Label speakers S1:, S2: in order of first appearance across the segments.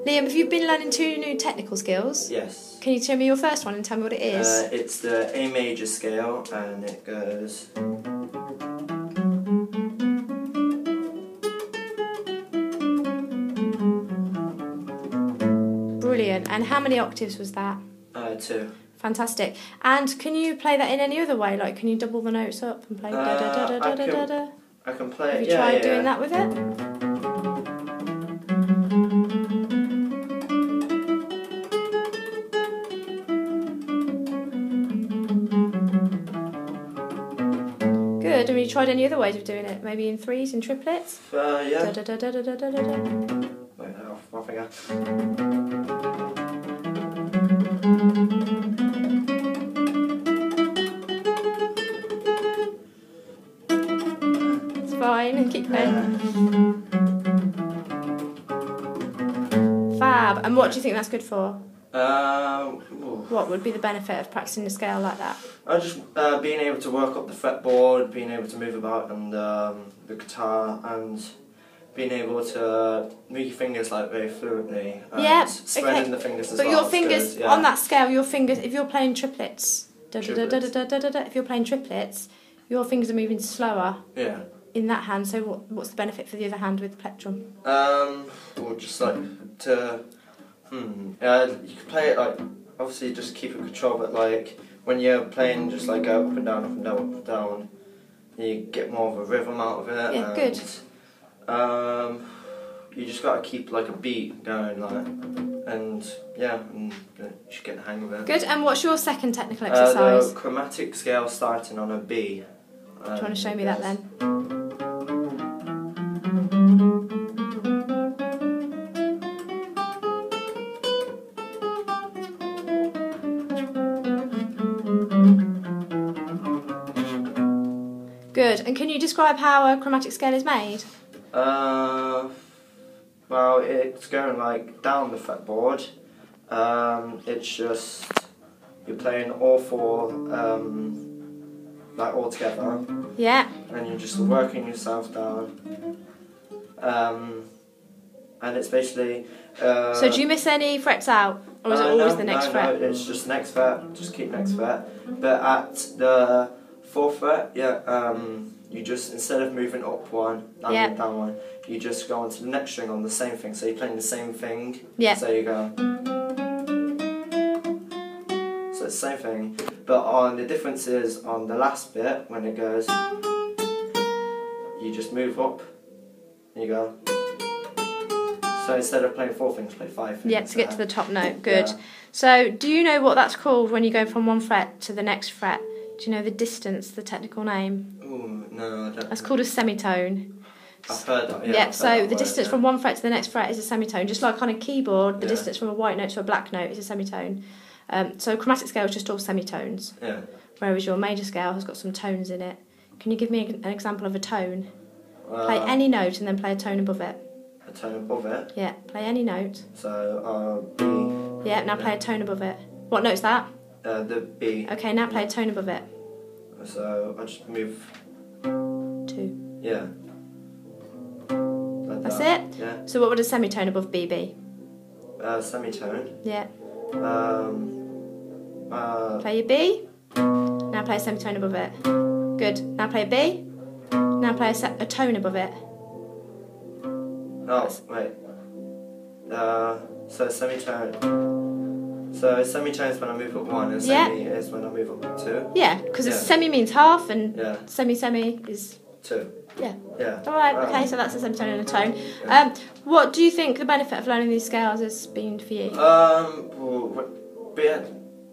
S1: Liam, have you been learning 2 new technical skills?
S2: Yes.
S1: Can you show me your first one and tell me what it is?
S2: It's the A major scale, and it goes.
S1: Brilliant. And how many octaves was that?
S2: 2.
S1: Fantastic. And can you play that in any other way? Like, can you double the notes up and play da da da da da da da?
S2: I can play it.
S1: Have you tried doing that with it? Good. Have you tried any other ways of doing it? Maybe in 3s, in triplets?
S2: Yeah.
S1: Da da da da da da da da.
S2: Wait, off my finger.
S1: Fine, keep going. Fab. And what do you think that's good for? What would be the benefit of practicing the scale like that?
S2: Just being able to work up the fretboard, being able to move about on the guitar, and being able to move your fingers like very fluently. And spreading the fingers as well.
S1: But your fingers, on that scale, your fingers, if you're playing triplets, if you're playing triplets, your fingers are moving slower.
S2: Yeah.
S1: In that hand, so what's the benefit for the other hand with the plectrum?
S2: Well, just like to, you can play it like, obviously just keep it control, but like when you're playing, just like go up and down, up and down, up and down, you get more of a rhythm out of it.
S1: Yeah, good.
S2: You just got to keep like a beat going, like, and yeah, and you should get the hang of it.
S1: Good. And what's your second technical exercise?
S2: The chromatic scale starting on a B.
S1: Do you want to show me that then? Good. And can you describe how a chromatic scale is made?
S2: Well, it's going like down the fretboard. It's just you're playing all 4 like all together.
S1: Yeah.
S2: And you're just working yourself down. And it's basically.
S1: So do you miss any frets out, or is it always the next fret?
S2: No, it's just next fret. Just keep next fret. But at the 4th fret, you just, instead of moving up 1, down 1, you just go on to the next string on the same thing. So you're playing the same thing.
S1: Yeah.
S2: So you go. So it's the same thing, but on the difference is on the last bit when it goes, you just move up. And you go. So instead of playing 4 things, play 5 things.
S1: Yeah, to get to the top note. Good. Yeah. So do you know what that's called when you go from 1 fret to the next fret? Do you know the distance, the technical name?
S2: Ooh, no, I don't.
S1: That's called a semitone.
S2: I've heard that, yeah.
S1: Yeah, so the distance from 1 fret to the next fret is a semitone. Just like on a keyboard, the distance from a white note to a black note is a semitone. So chromatic scale is just all semitones.
S2: Yeah.
S1: Whereas your major scale has got some tones in it. Can you give me an example of a tone? Play any note and then play a tone above it.
S2: A tone above it?
S1: Yeah, play any note.
S2: So, B.
S1: Yeah, now play a tone above it. What note's that?
S2: The B.
S1: Okay, now play a tone above it.
S2: So, I just move...
S1: 2.
S2: Yeah. Like
S1: That's
S2: that.
S1: it?
S2: Yeah.
S1: So what would a semitone above B be?
S2: Semitone.
S1: Yeah.
S2: Play
S1: your B. Now play a semitone above it. Good. Now play a B. Now play a tone above it.
S2: Oh, wait. So semitone. So semitone is when I move up 1, and semi is when I move up 2.
S1: Yeah, because semi means half, and semi is
S2: 2.
S1: Yeah.
S2: Yeah.
S1: All right. Okay. So that's a semitone and a tone. Yeah. What do you think the benefit of learning these scales has been for you?
S2: Well,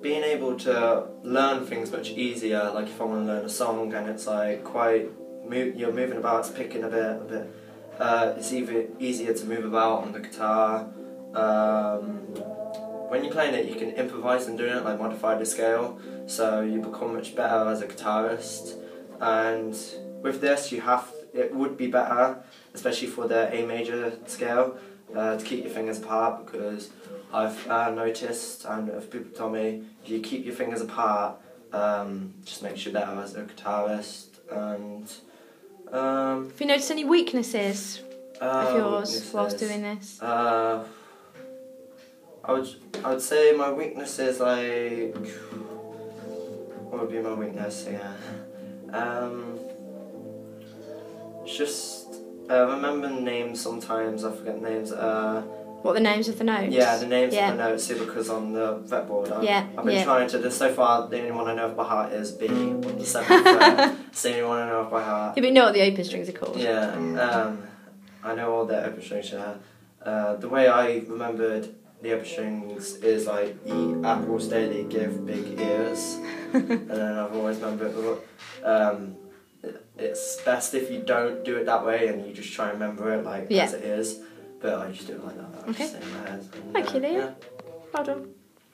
S2: being able to learn things much easier. Like if I want to learn a song and it's like you're moving about, it's picking a bit. It's easier to move about on the guitar. When you're playing it, you can improvise and do it, like modify the scale, so you become much better as a guitarist. And with this, it would be better, especially for the A major scale, to keep your fingers apart, because I've noticed, and if people tell me, if you keep your fingers apart, just makes you better as a guitarist. And
S1: have you noticed any weaknesses of yours whilst doing this?
S2: I would say my weakness is like, what would be my weakness? Yeah. It's just remembering names sometimes. I forget names.
S1: What, the names of the notes?
S2: Yeah, the names of the notes. See, because on the fretboard, I've been trying to. So far, the only one I know off by heart is B on the 7th fret. It's the only one I know off by heart.
S1: Yeah, but you know what the open strings are called.
S2: Yeah. I know all the open strings. Yeah. The way I remembered the open strings is like eat apples daily, give big ears, and then I've always remembered. It's best if you don't do it that way and you just try and remember it like as it is. But I just do it like that.
S1: Okay.
S2: Just say it in my head. And,
S1: Thank you, Liam.
S2: Yeah.
S1: Well done.